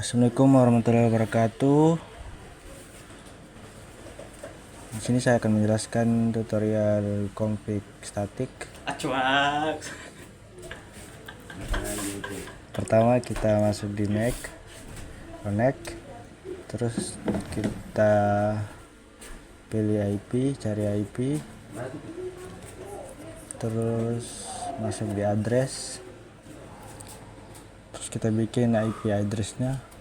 Assalamualaikum warahmatullahi wabarakatuh. Di sini saya akan menjelaskan tutorial config statik. Acuak. Pertama kita masuk di Mac, connect, terus kita pilih IP, cari IP, terus masuk di address, terus kita bikin IP addressnya.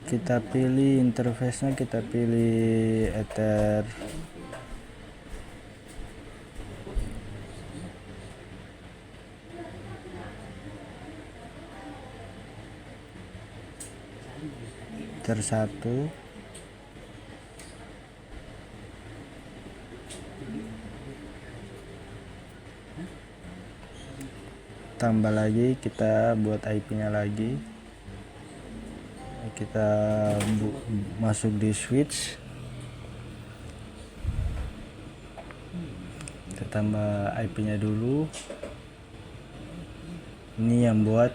Kita pilih interface-nya, kita pilih Ether Ether 1, tambah lagi, kita buat IP-nya lagi, kita masuk di switch, kita tambah IP-nya dulu. Ini yang buat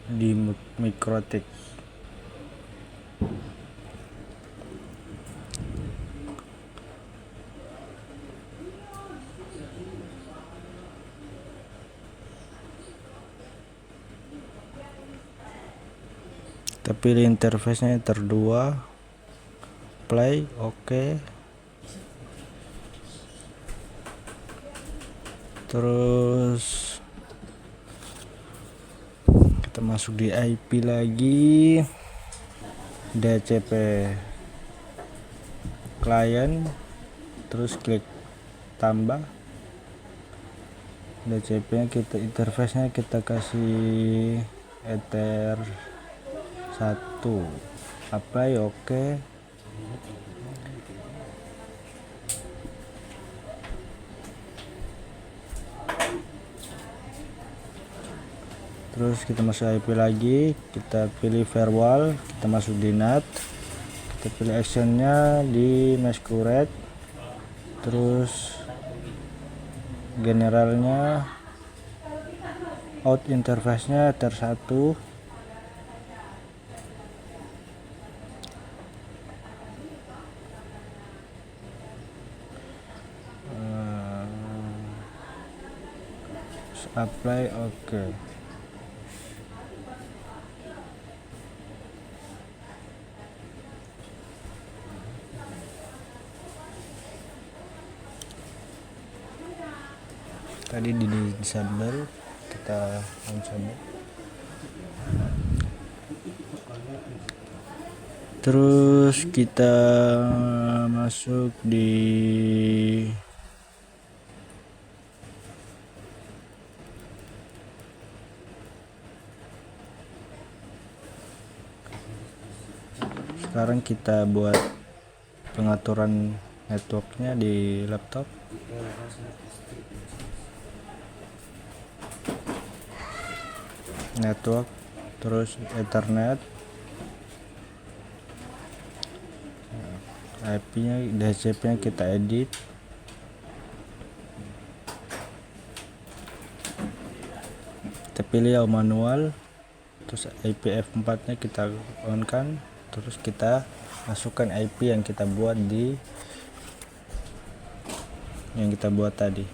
di MikroTik. Kita pilih interface-nya Ether 2, play, oke. Terus kita masuk di IP lagi, DHCP client, terus klik tambah DHCP-nya, kita interface-nya kita kasih Ether 1, apply, oke. Terus kita masuk IP lagi, kita pilih firewall, kita masuk di NAT, kita pilih actionnya di masquerade, terus generalnya out interface-nya Ether 1, apply, oke. Tadi di disable, kita unsable. Terus kita masuk di sekarang kita buat pengaturan networknya di laptop. Network, terus Ethernet, IP-nya, DHCP-nya kita edit, kita pilih manual, terus IPv4 nya kita on kan, terus kita masukkan IP yang kita buat tadi.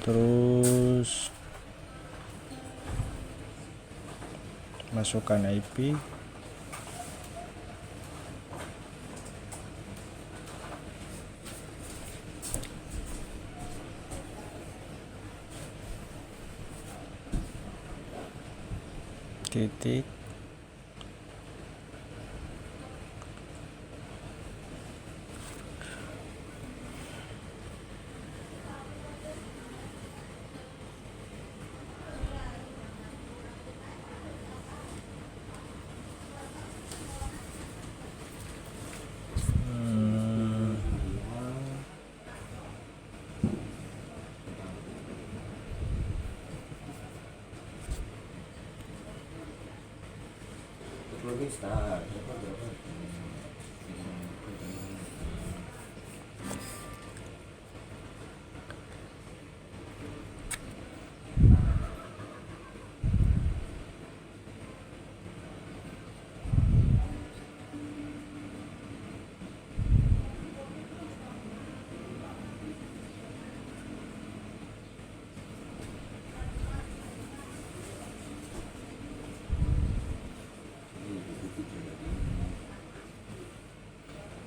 Terus masukkan IP, titik,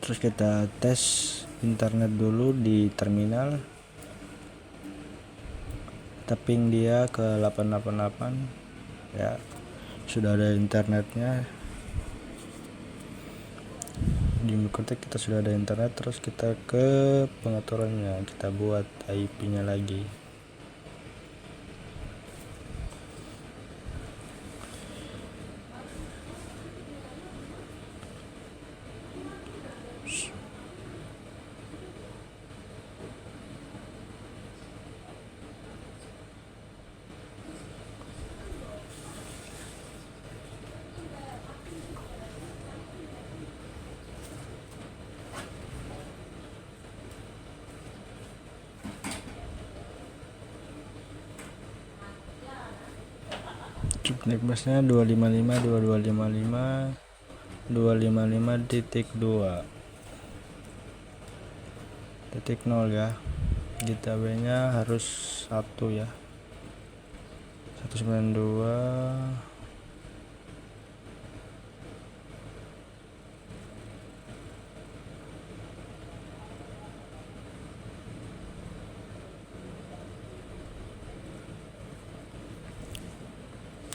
Terus kita tes internet dulu di terminal, kita ping dia ke 888 ya, sudah ada internetnya di Mikrotik, kita sudah ada internet. Terus kita ke pengaturannya, kita buat IP nya lagi. Netbusnya 255 2255 255.2 ya. Gateway nya harus 1 ya, 192.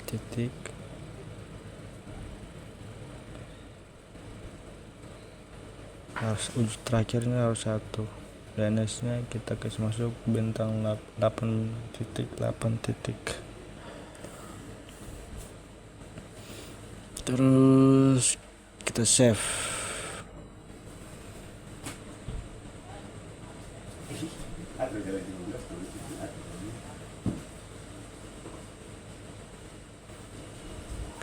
Titik harus terakhirnya harus 1. DNS nya kita kasih masuk bintang 8.8 titik. Terus kita save.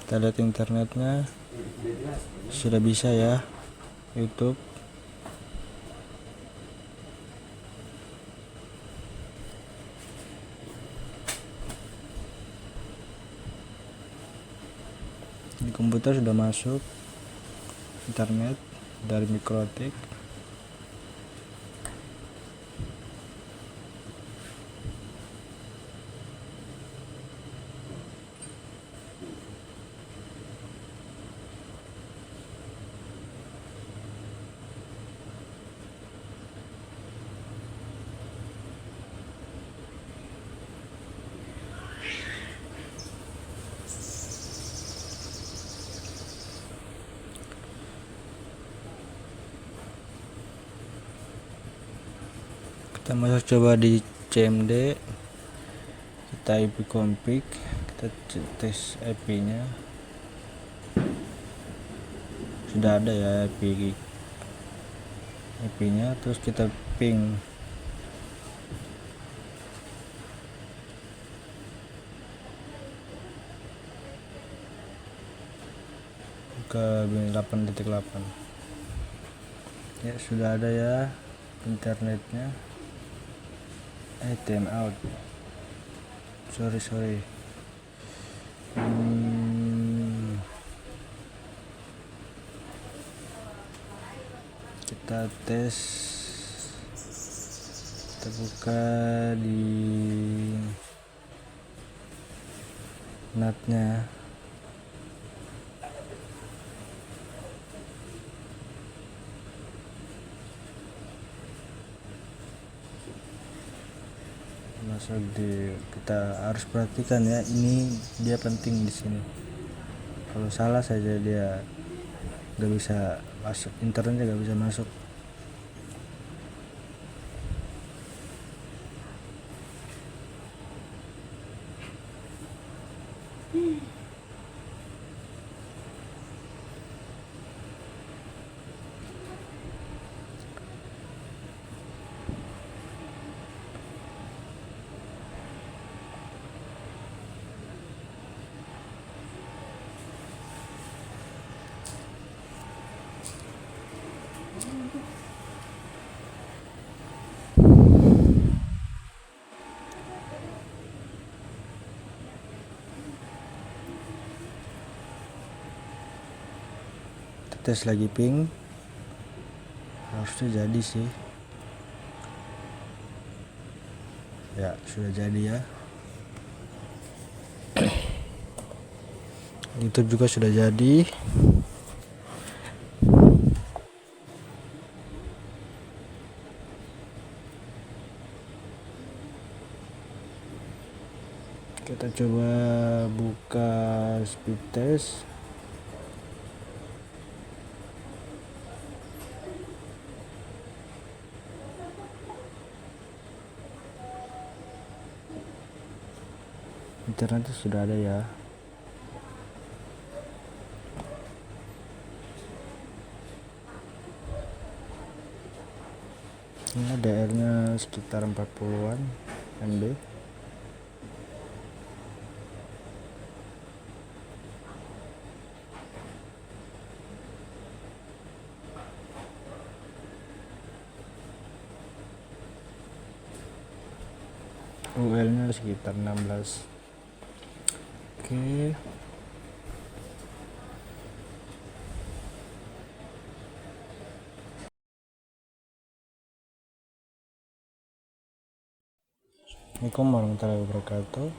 Kita lihat internetnya sudah bisa ya, YouTube. Di komputer sudah masuk internet dari Mikrotik. Kita masuk coba di CMD, kita IP config, kita tes IP nya sudah ada ya IP nya. Terus kita ping ke 8.8 ya, sudah ada ya internetnya. Time out, sorry. Kita tes, kita buka di NAT-nya. Masuk di, kita harus perhatikan ya, ini dia penting di sini. Kalau salah saja dia nggak bisa masuk, internetnya nggak bisa masuk. tes lagi ping, harusnya jadi sih ya, sudah jadi ya. YouTube juga sudah jadi. Kita coba buka speed test. Internet sudah ada ya. Ini DR-nya sekitar 40-an MB. UL-nya sekitar 16. Oke. Assalamualaikum warahmatullahi wabarakatuh.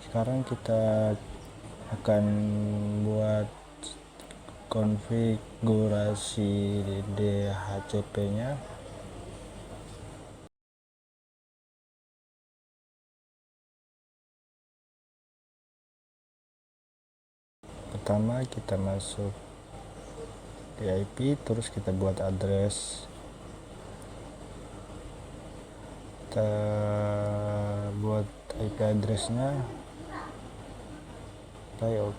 Sekarang kita akan buat konfigurasi DHCP-nya. Pertama kita masuk di IP, terus kita buat address. Kita buat IP addressnya layout.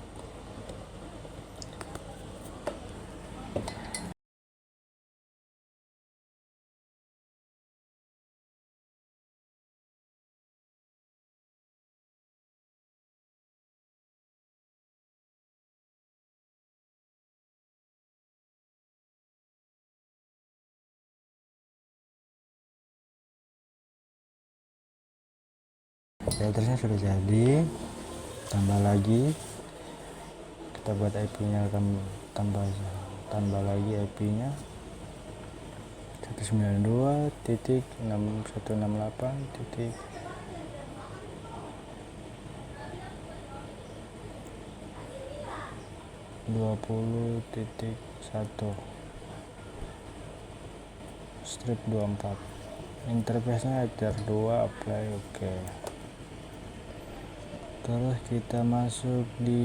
Addressnya sudah jadi, tambah lagi, kita buat IP-nya, tambah lagi IP-nya 192.168.20.1 strip 24. Interface-nya HTTP2, apply, oke. Terus kita masuk di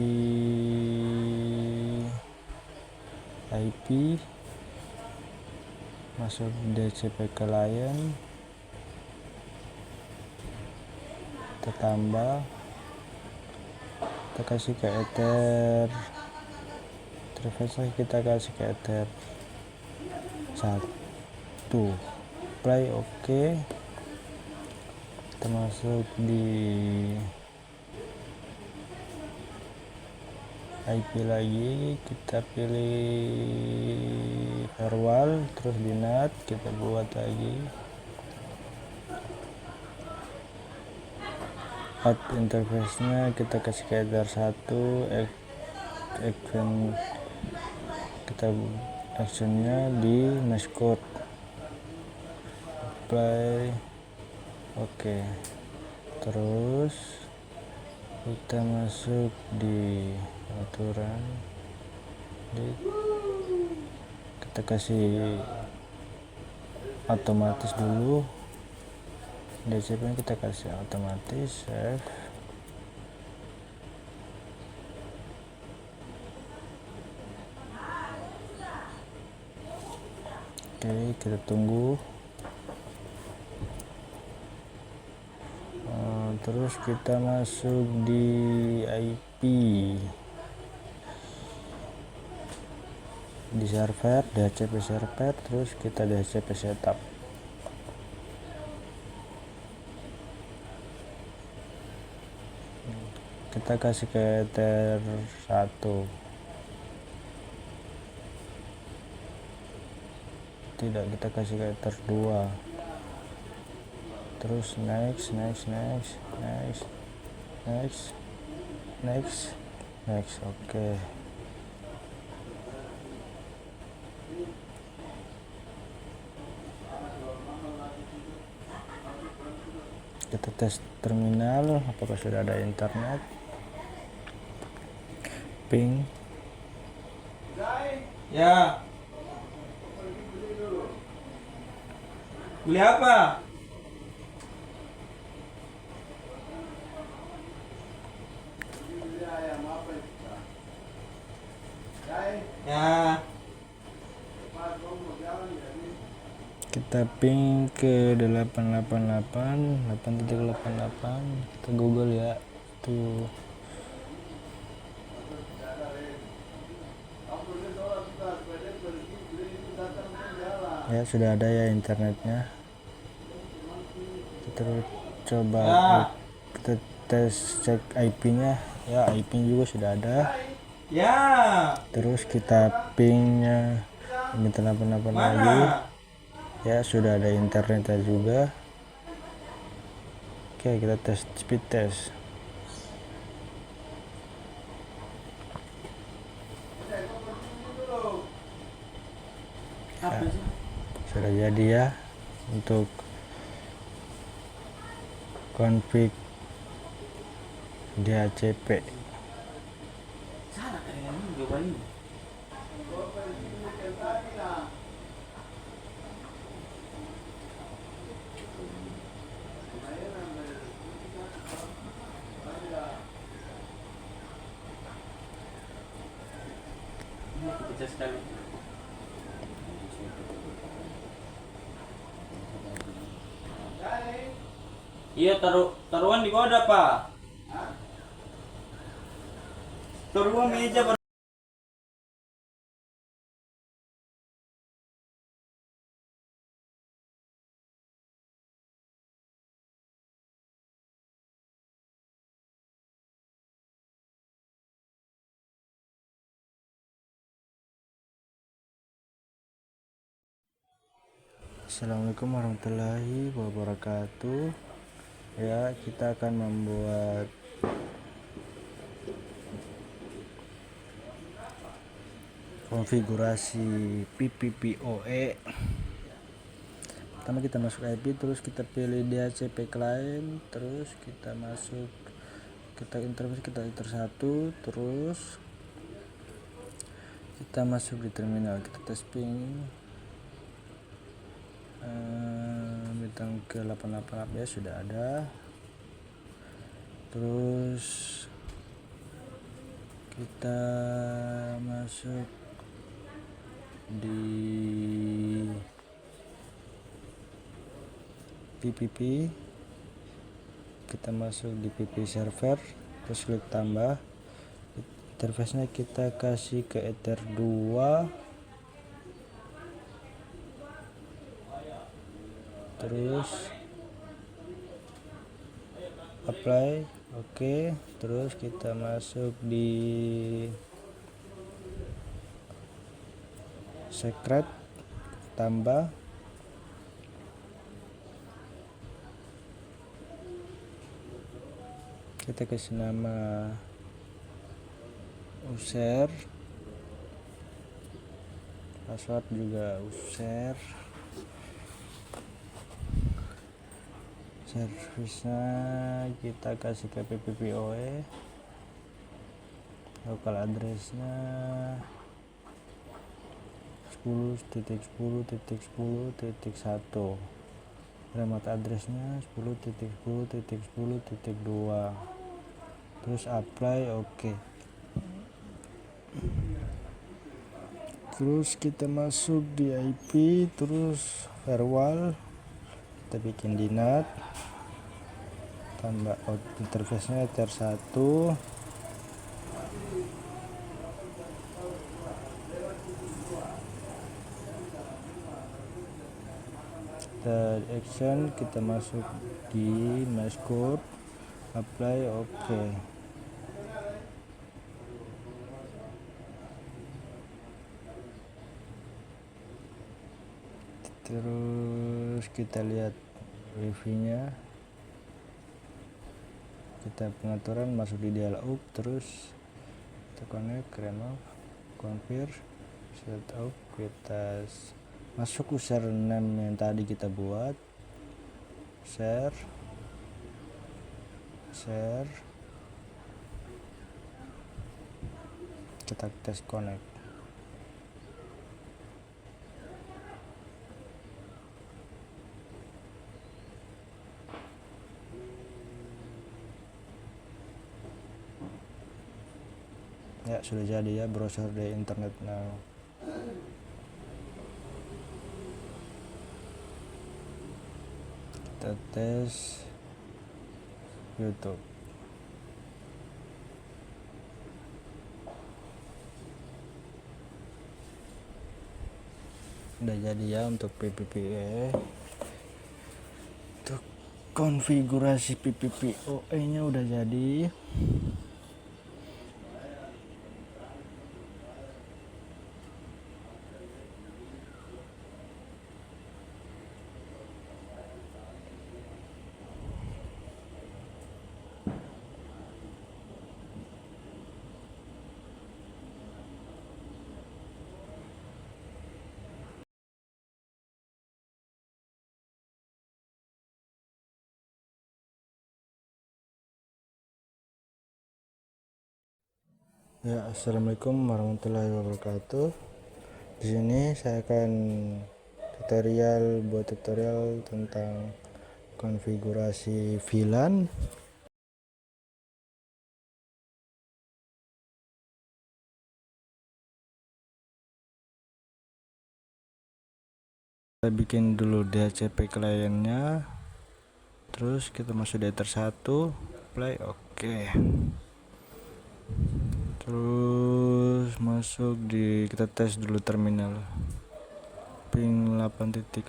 IP, masuk DHCP client, kita tambah, kita kasih ke ether, interface kita kasih ke ether 1, play, oke. Kita masuk di IP lagi, kita pilih firewall, terus di NAT kita buat lagi add interface-nya, kita kasih ke ether 1, action, kita actionnya di mascot, apply, oke. Terus kita masuk di aturan, kita kasih otomatis dulu, DHCP kita kasih otomatis, save. Oke, kita tunggu. Terus kita masuk di IP, di server, DHCP server, terus kita DHCP setup. Kita kasih ke ether 1, tidak, kita kasih ke ether 2, terus next, oke. Kita tes terminal apakah sudah ada internet. Ping Ya. Beli apa? Ya. kita ping ke 888 kita google ya tuh ya, sudah ada ya internetnya. Kita coba kita tes cek IP-nya ya, IP juga sudah ada. Ya. Terus kita pingnya minta 88 lagi ya, sudah ada internetnya juga. Oke, kita tes speed test ya, sudah jadi ya untuk config DHCP. Sana kayaknya coba ini. Ini aku pecah sekali. Iya, taruhan di bawah ada apa? Taruhan meja baru. Assalamualaikum warahmatullahi wabarakatuh. Ya, kita akan membuat konfigurasi PPPoE. Pertama kita masuk IP, terus kita pilih DHCP client, terus kita masuk, kita interface, kita enter 1, terus kita masuk di terminal, kita tes ping bintang ke 888 ya, sudah ada. Terus kita masuk di PPP, kita masuk di PP server, terus klik tambah. Interface nya kita kasih ke Ether 2, terus apply, oke. Terus kita masuk di secret, tambah, kita kasih nama user, password juga user, service-nya kita kasih ke PPPoE, local address-nya 10.10.10.1, remote address-nya 10.10.10.2, terus apply, oke. Terus kita masuk di IP, terus firewall, kita bikin di NAT, tambah out interface nya Ether 1, kita action, kita masuk di mascode, apply, oke. Terus kita lihat wifi-nya, kita pengaturan masuk di dialog, terus kita connect, remove, confirm, setup, kita masuk username yang tadi kita buat, share, share, kita tes connect. Ya, sudah jadi ya, browser di internet now. Kita tes YouTube. Udah jadi ya untuk PPPoE. Untuk konfigurasi PPPoE nya udah jadi. Ya, assalamualaikum warahmatullahi wabarakatuh. Di sini saya akan buat tutorial tentang konfigurasi VLAN. Kita bikin dulu DHCP kliennya, terus kita masuk di Ether 1, play, oke. Terus masuk di, kita tes dulu terminal ping 8.8,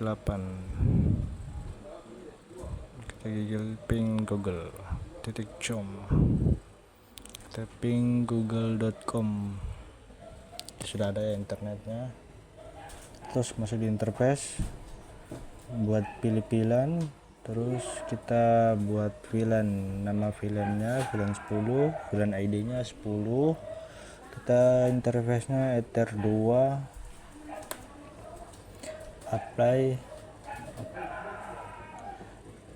kita gigil ping google .com, kita ping google.com, sudah ada ya internetnya. Terus masuk di interface, buat pilih VLAN, terus kita buat VLAN, nama VLAN-nya VLAN 10, VLAN ID-nya 10. Kita interface-nya Ether 2, apply,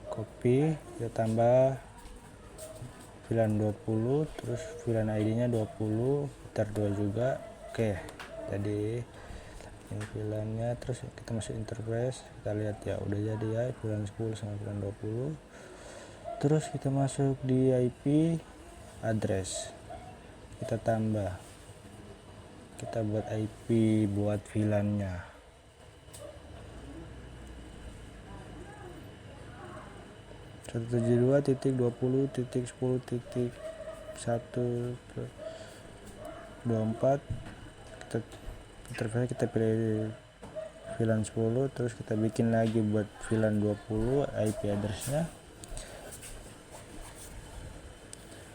copy, kita tambah VLAN 20, terus VLAN ID-nya 20, Ether 2 juga. Oke, jadi ini VLAN-nya. Terus kita masuk interface, kita lihat ya udah jadi ya VLAN 10 sama VLAN 20. Terus kita masuk di IP address, kita tambah, kita buat IP buat VLAN-nya. Satu 172.10.1.124. kita interface, kita pilih VLAN 10, terus kita bikin lagi buat VLAN 20 IP address-nya.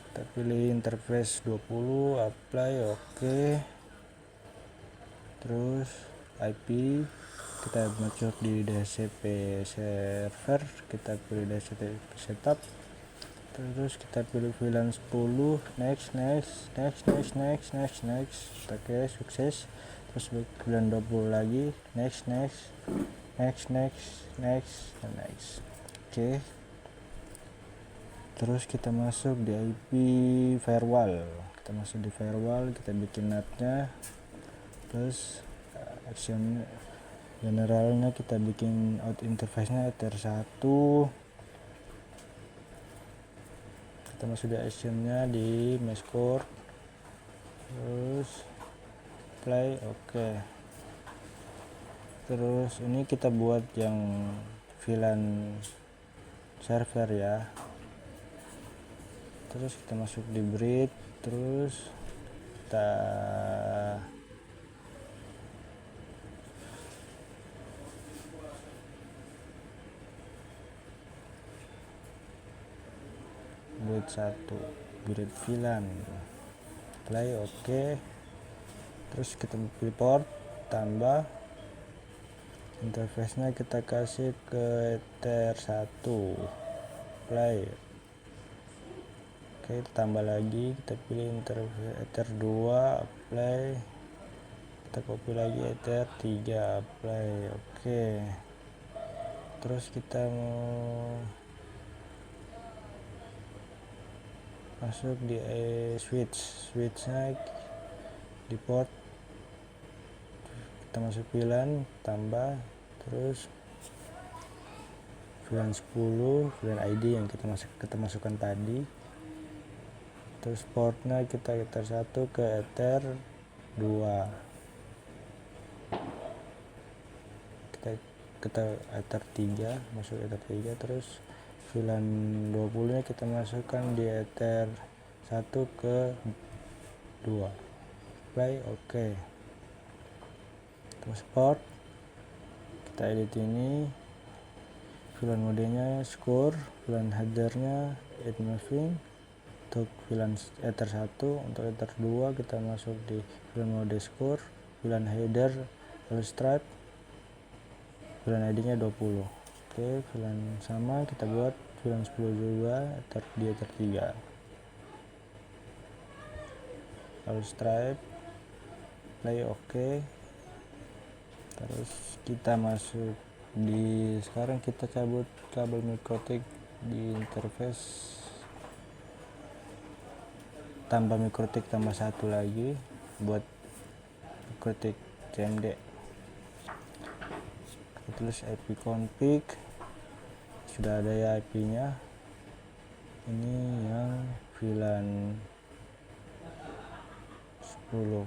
Kita pilih interface 20, apply, oke. Terus IP kita masuk di DHCP server, kita pilih DHCP setup, terus kita pilih VLAN 10, next. Oke, sukses. Terus VLAN 20 lagi, next. Oke. Terus kita masuk di IP firewall, kita masuk di firewall, kita bikin NAT-nya, terus action generalnya kita bikin out interface-nya Ether 1. Kita masuk di action-nya di mescore, terus play, oke. Terus ini kita buat yang VLAN server ya. Terus kita masuk di bridge, terus kita buat satu grid VLAN, play, oke. Terus kita pilih port, tambah interface nya kita kasih ke Ether 1, play, oke. Tambah lagi, kita pilih interface Ether 2, apply, kita copy lagi Ether 3, apply, oke. Terus kita mau masuk di switchnya di port, kita masuk VLAN, tambah, terus VLAN 10, VLAN ID yang kita masukkan tadi, terus portnya kita Ether 1 ke Ether 2, kita Ether 3, masuk Ether 3, terus VLAN 20 nya kita masukkan di Ether 1 ke 2, play, oke. Terus port kita edit ini, VLAN modenya score, VLAN headernya add moving untuk VLAN Ether 1, untuk Ether 2 kita masuk di VLAN mode score, VLAN header stripe, VLAN ID nya 20. Oke, VLAN sama kita buat VLAN 10 juga di Ether 3, lalu stripe, play, oke. Terus kita masuk di, sekarang kita cabut kabel mikrotik di interface, tambah mikrotik, tambah satu lagi buat mikrotik CMD. Terus IP config sudah ada ya IP nya, ini yang VLAN 10.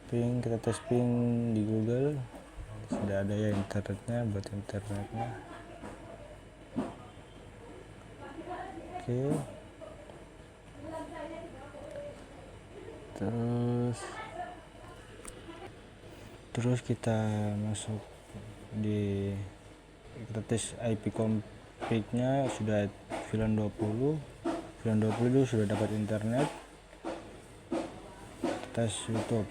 Ping, kita tes ping di Google, sudah ada ya internetnya, buat internetnya. Oke, terus kita masuk di, kita tes IP config nya sudah VLAN 20 itu sudah dapat internet. Tes YouTube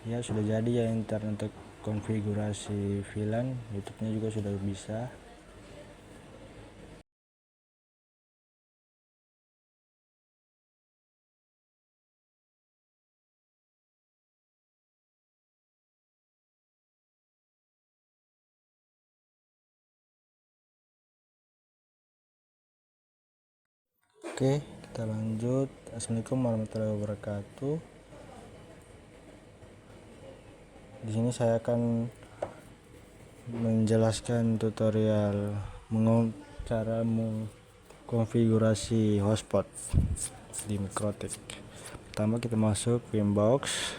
ya, sudah jadi ya internet untuk konfigurasi VLAN, YouTube nya juga sudah bisa. Oke, kita lanjut. Assalamualaikum warahmatullahi wabarakatuh. Di sini saya akan menjelaskan tutorial cara mengkonfigurasi hotspot di Mikrotik. Pertama kita masuk Inbox.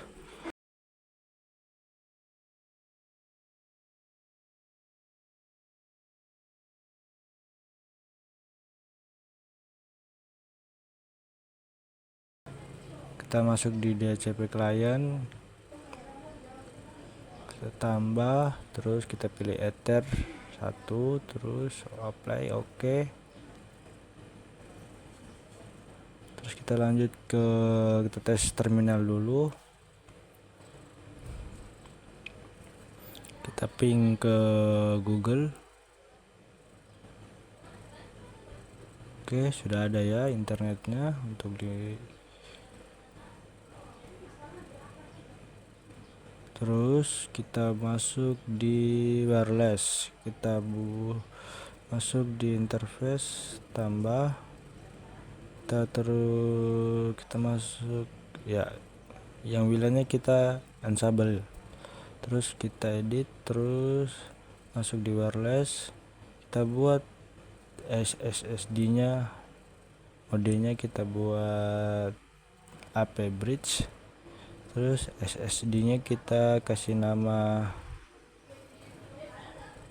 Kita masuk di DHCP client, kita tambah, terus kita pilih Ether 1, terus apply, oke. Terus kita lanjut ke, kita tes terminal dulu, kita ping ke Google. Oke, sudah ada ya internetnya untuk di, terus kita masuk di wireless, kita masuk di interface, tambah, kita masuk ya, yang WLAN-nya kita enable, terus kita edit, terus masuk di wireless, kita buat SSD nya, modenya kita buat AP bridge, terus SSD nya kita kasih nama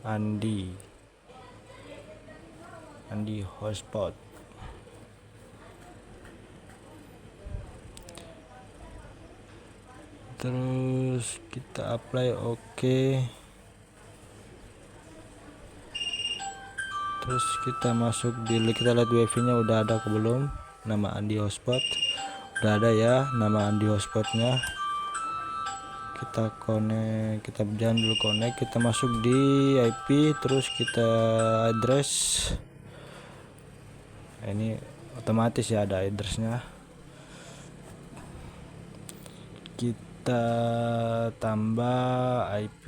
Andi hotspot. Terus kita apply, oke. Terus kita masuk di, kita lihat wifi nya udah ada ke belum, nama Andi hotspot udah ada ya, nama Andi hotspotnya. Kita connect, kita jangan dulu connect, kita masuk di IP, terus kita address, ini otomatis ya ada addressnya. Kita tambah IP,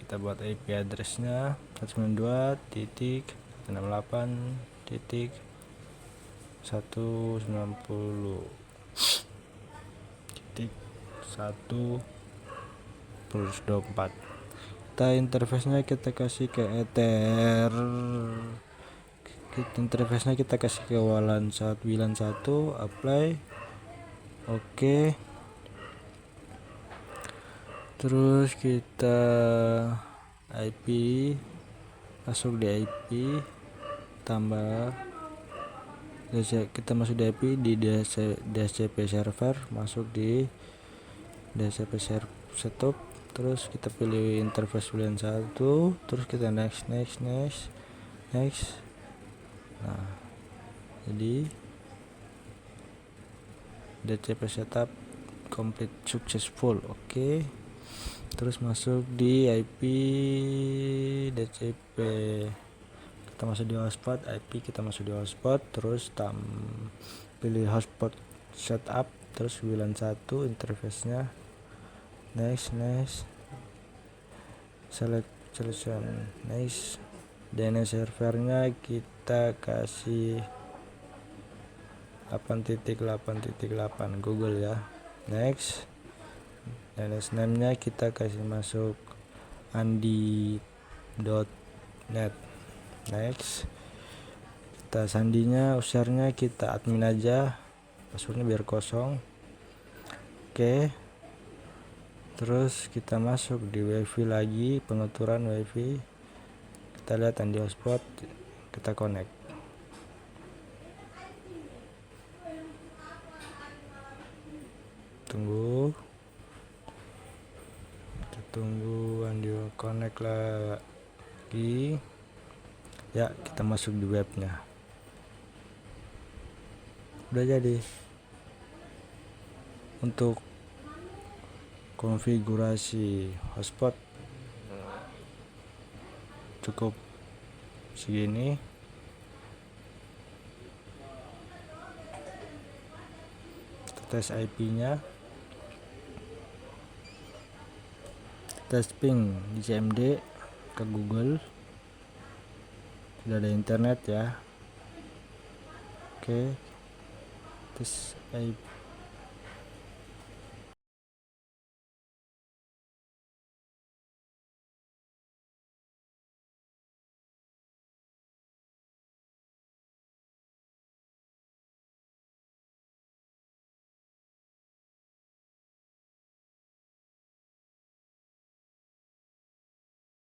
kita buat IP addressnya 192.168.1.1 titik 190 titik 1/24. Kita interface-nya kita kasih ke ether, interface-nya kita kasih ke WLAN 191, apply, oke. Terus kita IP, masuk di IP, tambah kita masuk di IP di DHCP server, masuk di DHCP setup, terus kita pilih interface WLAN 1, terus kita next. Nah, jadi DHCP setup complete successful, oke. Terus masuk di IP DHCP, kita masuk di hotspot IP, kita masuk di hotspot, terus pilih hotspot setup, terus WLAN 1 interface-nya, next, selection, next. DNS servernya kita kasih 8.8.8 Google ya, next. DNS name-nya kita kasih masuk andi.net, next. Kita sandinya, usernya kita admin aja, passwordnya biar kosong, oke. Terus kita masuk di wifi lagi, penuturan wifi, kita lihat di hotspot, kita connect. Kita tunggu Andio connect lagi ya. Kita masuk di webnya, udah jadi. Untuk konfigurasi hotspot cukup segini. Kita tes IP-nya, tes ping di CMD ke Google, sudah ada internet ya, oke. Tes IP